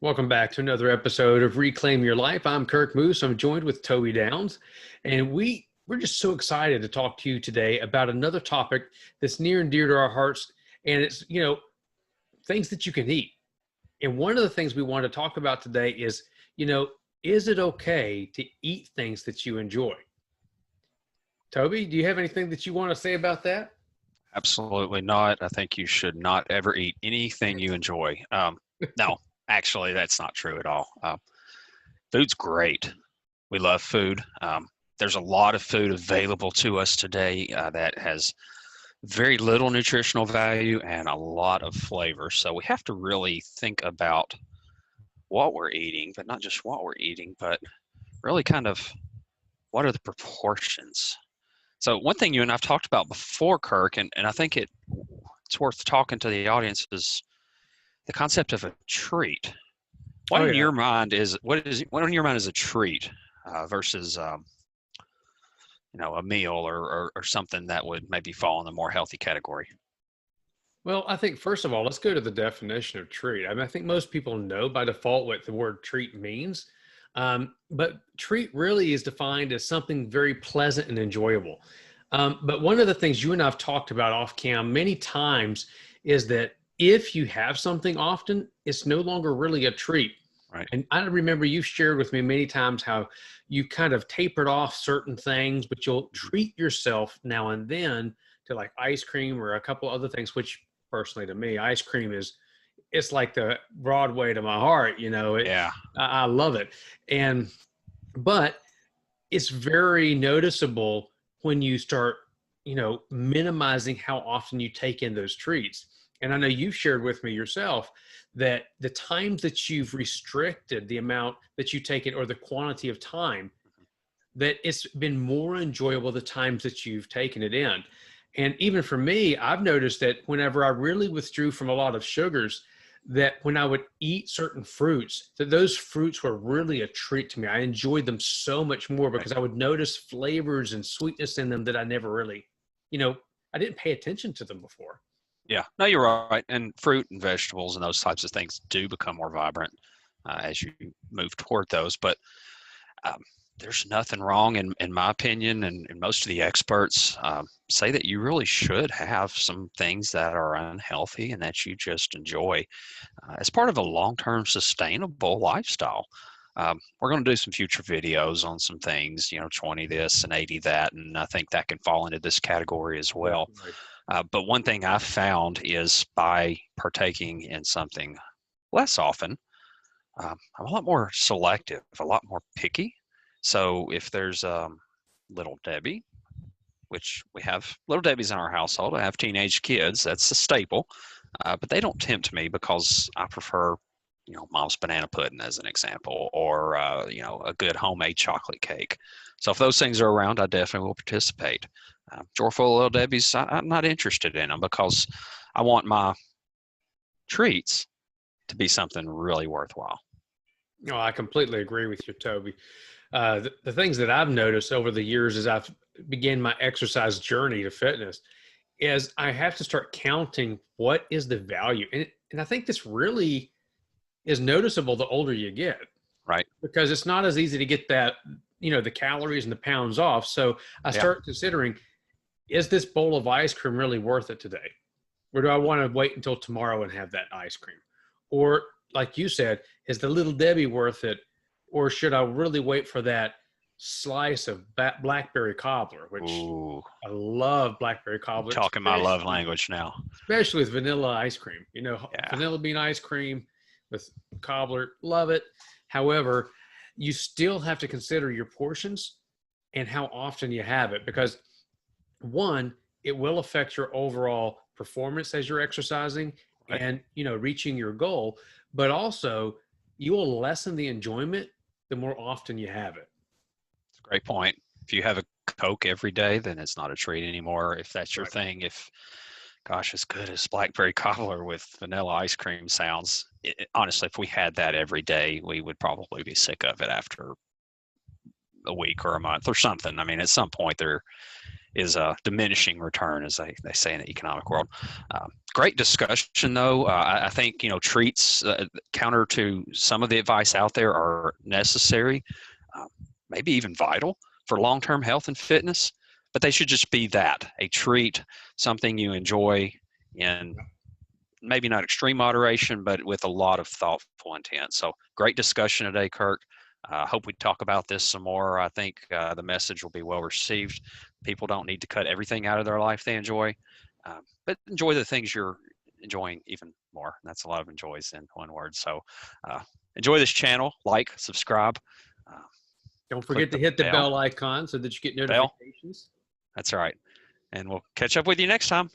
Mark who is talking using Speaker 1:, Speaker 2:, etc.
Speaker 1: Welcome back to another episode of Reclaim Your Life. I'm Kirk Moose. I'm joined with Tobey Downs, and we're just so excited to talk to you today about another topic that's near and dear to our hearts, and it's things that you can eat. And one of the things we want to talk about today is is it okay to eat things that you enjoy? Tobey, do you have anything that you want to say about that?
Speaker 2: Absolutely not. I think you should not ever eat anything you enjoy. No, actually, that's not true at all. Food's great. We love food. There's a lot of food available to us today that has very little nutritional value and a lot of flavor. So we have to really think about what we're eating, but not just what we're eating, but really kind of what are the proportions. So one thing you and I've talked about before, Kirk, and I think it's worth talking to the audience is the concept of a treat. What
Speaker 1: Oh
Speaker 2: in
Speaker 1: yeah.
Speaker 2: your mind is what in your mind is a treat versus a meal or something that would maybe fall in the more healthy category?
Speaker 1: Well, I think first of all, let's go to the definition of treat. I mean, I think most people know by default what the word treat means, but treat really is defined as something very pleasant and enjoyable. But one of the things you and I've talked about off cam many times is that if you have something often, it's no longer really a treat.
Speaker 2: Right.
Speaker 1: And I remember you shared with me many times how you kind of tapered off certain things, but you'll treat yourself now and then to like ice cream or a couple other things, which personally to me, ice cream is it's like the Broadway to my heart.
Speaker 2: Yeah.
Speaker 1: I love it, and but it's very noticeable when you start, minimizing how often you take in those treats. And I know you've shared with me yourself that the times that you've restricted the amount that you take it or the quantity of time, that it's been more enjoyable the times that you've taken it in. And even for me, I've noticed that whenever I really withdrew from a lot of sugars, that when I would eat certain fruits, that those fruits were really a treat to me. I enjoyed them so much more
Speaker 2: Right.
Speaker 1: because I would notice flavors and sweetness in them that I never really, I didn't pay attention to them before.
Speaker 2: Yeah. No, you're right. And fruit and vegetables and those types of things do become more vibrant as you move toward those. But um, there's nothing wrong, in my opinion, and most of the experts say that you really should have some things that are unhealthy and that you just enjoy as part of a long-term sustainable lifestyle. We're going to do some future videos on some things, 20 this and 80 that, and I think that can fall into this category as well.
Speaker 1: Definitely.
Speaker 2: But one thing I've found is by partaking in something less often, I'm a lot more selective, a lot more picky. So if there's Little Debbie, which we have Little Debbie's in our household, I have teenage kids, that's a staple, but they don't tempt me because I prefer, mom's banana pudding as an example, or, a good homemade chocolate cake. So if those things are around, I definitely will participate. Drawer full of Little Debbie's, I'm not interested in them because I want my treats to be something really worthwhile.
Speaker 1: No, I completely agree with you, Toby. The things that I've noticed over the years as I've began my exercise journey to fitness is I have to start counting what is the value. And I think this really is noticeable the older you get
Speaker 2: Right.
Speaker 1: because it's not as easy to get that, the calories and the pounds off. So I
Speaker 2: Yeah.
Speaker 1: start considering, is this bowl of ice cream really worth it today? Or do I want to wait until tomorrow and have that ice cream? Or, like you said, is the Little Debbie worth it? Or should I really wait for that slice of blackberry cobbler, which
Speaker 2: Ooh,
Speaker 1: I love blackberry
Speaker 2: you're
Speaker 1: cobbler,
Speaker 2: talking my love language now.
Speaker 1: especially with vanilla ice cream.
Speaker 2: Yeah.
Speaker 1: Vanilla bean ice cream with cobbler, love it. However, you still have to consider your portions and how often you have it because one, it will affect your overall performance as you're exercising
Speaker 2: Right.
Speaker 1: and reaching your goal, but also you will lessen the enjoyment the more often you have it.
Speaker 2: It's a great point. If you have a Coke every day, then it's not a treat anymore. If that's your
Speaker 1: Right.
Speaker 2: thing, if gosh, as good as blackberry cobbler with vanilla ice cream sounds, honestly, if we had that every day, we would probably be sick of it after a week or a month or something. I mean, at some point, is a diminishing return, as they say in the economic world. Great discussion, though. I think, treats, counter to some of the advice out there, are necessary, maybe even vital for long-term health and fitness, but they should just be that, a treat, something you enjoy in maybe not extreme moderation, but with a lot of thoughtful intent. So great discussion today, Kirk. I hope we talk about this some more. I think the message will be well received. People don't need to cut everything out of their life they enjoy, but enjoy the things you're enjoying even more. And that's a lot of enjoys in one word. So enjoy this channel, like, subscribe.
Speaker 1: Don't forget to hit the bell icon so that you get notifications.
Speaker 2: That's right. And we'll catch up with you next time.